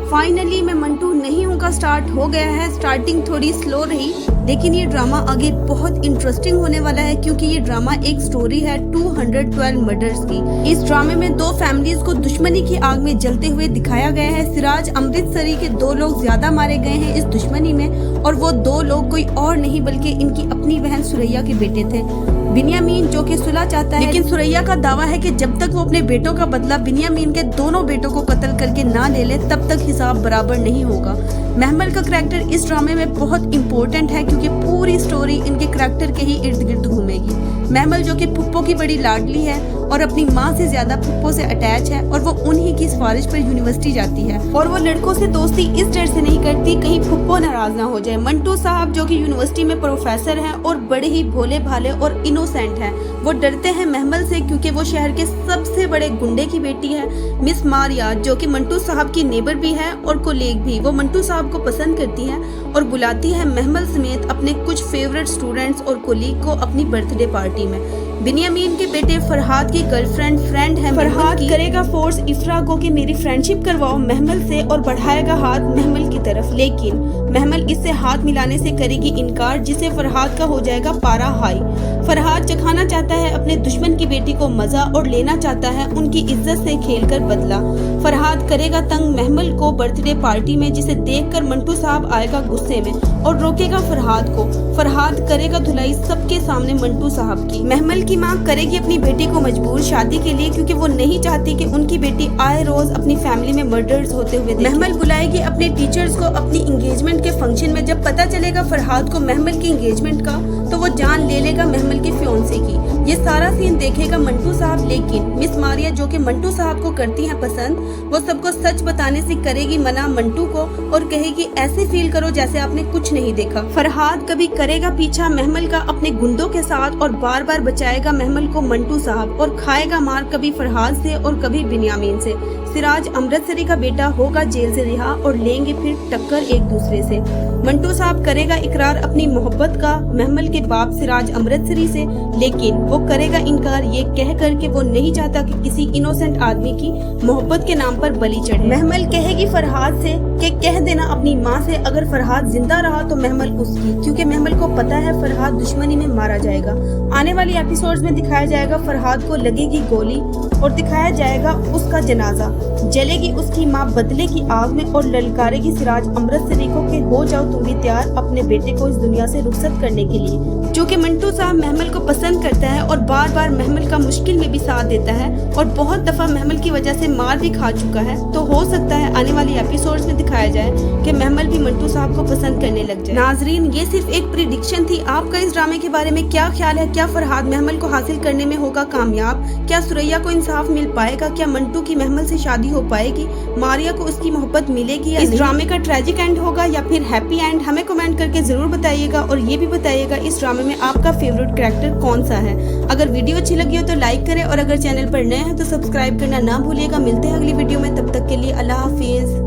Finally मैं मंटू नहीं हूँ का स्टार्ट हो गया है। स्टार्टिंग थोड़ी स्लो रही, लेकिन ये ड्रामा आगे बहुत इंटरेस्टिंग होने वाला है, क्योंकि ये ड्रामा एक स्टोरी है 212 मर्डर्स की। इस ड्रामे में दो फैमिलीज को दुश्मनी की आग में जलते हुए दिखाया गया है। सिराज अमृतसरी के 2 लोग ज्यादा मारे गए हैं इस दुश्मनी में, और वो 2 लोग कोई और नहीं बल्कि इनकी अपनी बहन सुरैया के बेटे थे। बिन्यामीन जो कि सुलह चाहता है, लेकिन सुरैया का दावा है कि जब तक वो अपने बेटों का बदला बिन्यामीन के दोनों बेटों को कत्ल करके ना ले ले, तब तक हिसाब बराबर नहीं होगा। महमल का करैक्टर इस ड्रामे में बहुत इंपॉर्टेंट है, क्योंकि पूरी स्टोरी इनके करैक्टर के ही इर्द गिर्द घूमेगी। महमल जो कि फुप्पो की बड़ी लाडली है और अपनी माँ से ज्यादा फुप्पो से अटैच है, और वो उन्हीं की सिफारिश पर यूनिवर्सिटी जाती है, और वो लड़कों से दोस्ती इस डर से नहीं करती कहीं फुप्पो नाराज ना हो जाए। मंटू साहब जो कि यूनिवर्सिटी में प्रोफेसर हैं और बड़े ही भोले भाले और इनोसेंट हैं, वो डरते हैं महमल से, क्योंकि वो शहर के सबसे बड़े गुंडे की बेटी है। मिस मारिया जो कि मंटू साहब की नेबर भी है और कोलीग भी, वो मंटू साहब को पसंद करती है और बुलाती है महमल समेत अपने कुछ फेवरेट स्टूडेंट्स और कोलीग को अपनी बर्थडे पार्टी में। बिन्यामीन के बेटे फरहाद की गर्लफ्रेंड है। फरहाद करेगा फोर्स इफ्रा को कि मेरी फ्रेंडशिप करवाओ महमल से, और बढ़ाएगा हाथ महमल की तरफ, लेकिन महमल इससे हाथ मिलाने से करेगी इनकार, जिससे फरहाद का हो जाएगा पारा हाई। फरहाद चखाना चाहता है अपने दुश्मन की बेटी को मजा और लेना चाहता है उनकी इज्जत से खेलकर बदला। फरहाद करेगा तंग महमल को बर्थडे पार्टी में, जिसे देखकर मंटू साहब आएगा गुस्से में और रोकेगा फरहाद को। फरहाद करेगा धुलाई सबके सामने मंटू साहब की। महमल की माँ करेगी अपनी बेटी को मजबूर शादी के लिए, क्योंकि वो नहीं चाहती कि उनकी बेटी आए रोज अपनी फैमिली में मर्डर्स होते हुए देखे। महमल बुलाएगी अपने टीचर्स को अपनी एंगेजमेंट के फंक्शन में। जब पता चलेगा फरहाद को महमल की एंगेजमेंट का, तो वो जान ले लेगा महमल के फियोंसे की। ये सारा सीन देखेगा मंटू साहब, लेकिन मिस मारिया जो कि मंटू साहब को करती है पसंद, वो सबको सच बताने से करेगी मना मंटू को और कहेगी ऐसे फील करो जैसे आपने कुछ नहीं देखा। फरहाद कभी करेगा पीछा महमल का अपने गुंडों के साथ और बार बार बचाएगा महमल को मंटू साहब, और खाएगा मार कभी फरहाद से और कभी बिन्यामीन से। सिराज अमृतसरी का बेटा होगा जेल से रिहा और लेंगे फिर टक्कर एक दूसरे से। मंटू साहब करेगा इकरार अपनी मोहब्बत का महमल के बाप सिराज अमृतसरी से, लेकिन वो करेगा इनकार ये कह कर के वो नहीं चाहता कि किसी इनोसेंट आदमी की मोहब्बत के नाम पर बलि चढ़े। महमल कहेगी फरहाद से कि कह देना अपनी माँ से अगर फरहाद जिंदा रहा तो महमल उसकी, क्योंकि महमल को पता है फरहाद दुश्मनी में मारा जाएगा। आने वाली एपिसोड्स में दिखाया जाएगा फरहाद को लगेगी गोली और दिखाया जाएगा उसका जनाजा। जलेगी उसकी माँ बदले की आग में और ललकारेगी सिराज अमृतसरी को कि हो जाओ तुम भी तैयार अपने बेटे को इस दुनिया से रुखसत करने के लिए। जो कि मंटू साहब महमल को पसंद करता है और बार बार महमल का मुश्किल में भी साथ देता है, और बहुत दफा महमल की वजह से मार भी खा चुका है। तो हो सकता है आने वाली एपिसोड्स में दिखाया जाए कि महमल भी मंटू साहब को पसंद करने लग जाए। नाजरीन, ये सिर्फ एक प्रिडिक्शन थी। आपका इस ड्रामे के बारे में क्या ख्याल है? क्या फरहाद महमल को हासिल करने में होगा कामयाब? क्या सुरैया को इंसाफ मिल पाएगा? क्या मंटू की महमल से शादी हो पाएगी? मारिया को उसकी मोहब्बत मिलेगी या इस ड्रामे का ट्रेजिक एंड होगा या फिर हैप्पी एंड? हमें कमेंट करके जरूर बताइएगा, और ये भी बताइएगा इस ड्रामे में आपका फेवरेट कैरेक्टर कौन सा है। अगर वीडियो अच्छी लगी हो तो लाइक करें, और अगर चैनल पर नए हैं तो सब्सक्राइब करना ना भूलिएगा। मिलते हैं अगली वीडियो में, तब तक के लिए अल्लाह हाफिज।